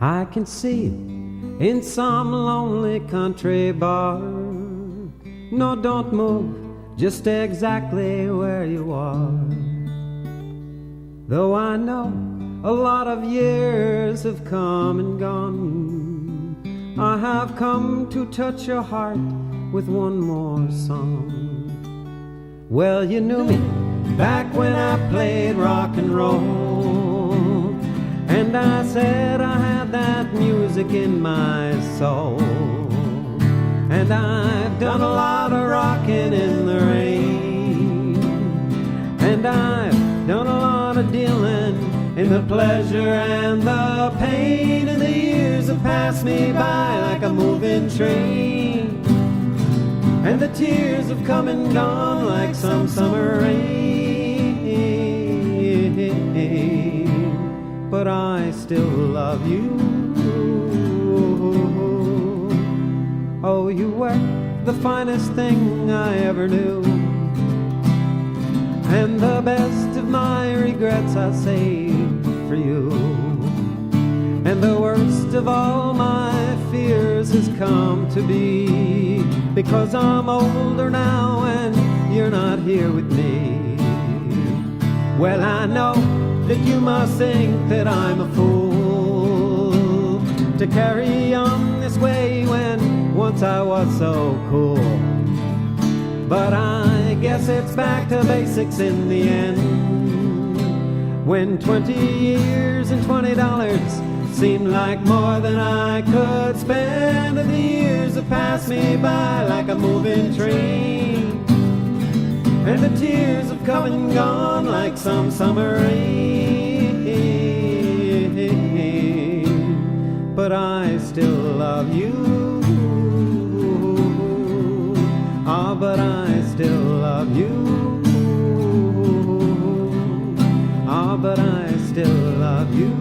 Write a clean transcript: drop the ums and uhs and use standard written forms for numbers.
I can see it in some lonely country bar. No, don't move, just stay exactly where you are. Though I know a lot of years have come and gone, I have come to touch your heart with one more song. Well, you knew me back when I played rock and roll, and I said I had that music in my soul. And I've done a lot of rocking in the rain, and I've done a lot of dealing in the pleasure and the pain. And the years have passed me by like a moving train, and the tears have come and gone like some summer rain. But I still love you. Oh, you were the finest thing I ever knew, and the best of my regrets I saved for you. And the worst of all my fears has come to be, because I'm older now and you're not here with me. Well, I know that you must think that I'm a fool to carry on this way when once I was so cool. But I guess it's back to basics in the end, when 20 years and $20 seemed like more than I could spend. And the years have passed me by like a moving train, and the tears have come and gone like some summer rain. But I still love you. Ah, but I still love you. Ah, but I still love you.